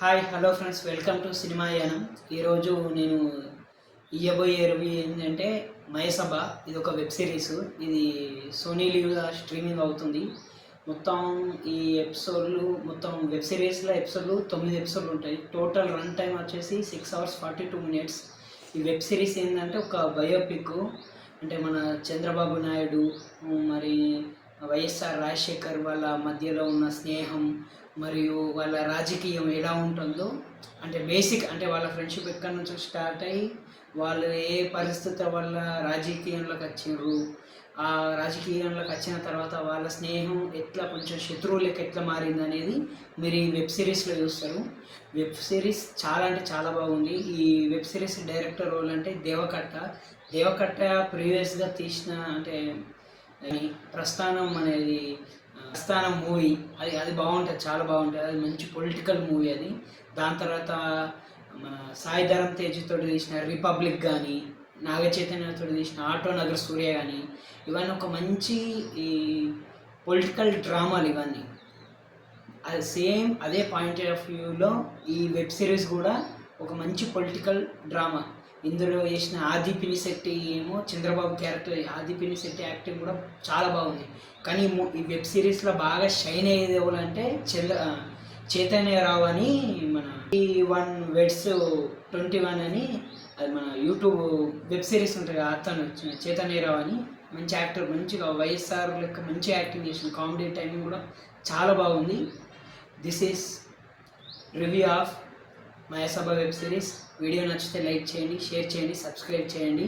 Hi hello friends, welcome to cinema Yanam. ఈరోజు నేను ఇయ్యబోయే రివ్యూ ఏంటంటే మయసభ. ఇది ఒక వెబ్ సిరీస్. ఇది సోనీ లీవ్గా స్ట్రీమింగ్ అవుతుంది. మొత్తం ఈ ఎపిసోడ్లు మొత్తం వెబ్ సిరీస్లో ఎపిసోడ్లు 9 ఎపిసోడ్లు ఉంటాయి. టోటల్ రన్ టైం వచ్చేసి 6 hours 42 minutes. ఈ వెబ్ సిరీస్ ఏంటంటే ఒక బయోపిక్. అంటే మన చంద్రబాబు నాయుడు మరి వైఎస్ఆర్ రాజశేఖర్ వాళ్ళ మధ్యలో ఉన్న స్నేహం మరియు వాళ్ళ రాజకీయం ఎలా ఉంటుందో, అంటే బేసిక్ అంటే వాళ్ళ ఫ్రెండ్షిప్ ఎక్కడి నుంచో స్టార్ట్ అయ్యి వాళ్ళు ఏ పరిస్థితుల వల్ల రాజకీయంలోకి వచ్చిండ్రు, ఆ రాజకీయంలోకి వచ్చిన తర్వాత వాళ్ళ స్నేహం ఎట్లా కొంచెం శత్రువులకి ఎట్లా మారింది అనేది మీరు ఈ వెబ్ సిరీస్లో చూస్తారు. వెబ్ సిరీస్ చాలా అంటే చాలా బాగుంది. ఈ వెబ్ సిరీస్ డైరెక్టర్ రోల్ అంటే దేవకట్ట ప్రీవియస్గా తీసిన అంటే ప్రస్థానం అనేది ప్రస్థానం మూవీ అది బాగుంటుంది, చాలా బాగుంటుంది. అది మంచి పొలిటికల్ మూవీ అది. దాని తర్వాత మన సాయి ధరమ్ తేజ్తో తీసిన రిపబ్లిక్ కానీ, నాగ చైతన్యతో తీసిన ఆటో నగర్ సూర్య కానీ, ఇవన్నీ ఒక మంచి ఈ పొలిటికల్ డ్రామాలు ఇవన్నీ. అది సేమ్ అదే పాయింట్ ఆఫ్ వ్యూలో ఈ వెబ్ సిరీస్ కూడా ఒక మంచి పొలిటికల్ డ్రామా. ఇందులో చేసిన ఆది పినిశెట్టి ఏమో చంద్రబాబు క్యారెక్టర్, ఆది పినిశెట్టి యాక్టింగ్ కూడా చాలా బాగుంది. కానీ ఈ వెబ్ సిరీస్లో బాగా షైన్ అయ్యేది ఎవరంటే చైతన్యరావు అని, మన 21 అని, అది మన యూట్యూబ్ వెబ్ సిరీస్ ఉంటుంది. అతను చైతన్యరావు అని మంచి యాక్టర్, మంచిగా వైఎస్ఆర్ లెక్క మంచి యాక్టింగ్ చేసిన, కామెడీ టైమింగ్ కూడా చాలా బాగుంది. This is review of Mayasabha web series. Video నచ్చితే లైక్ చేయండి, షేర్ చేయండి, సబ్స్క్రైబ్ చేయండి.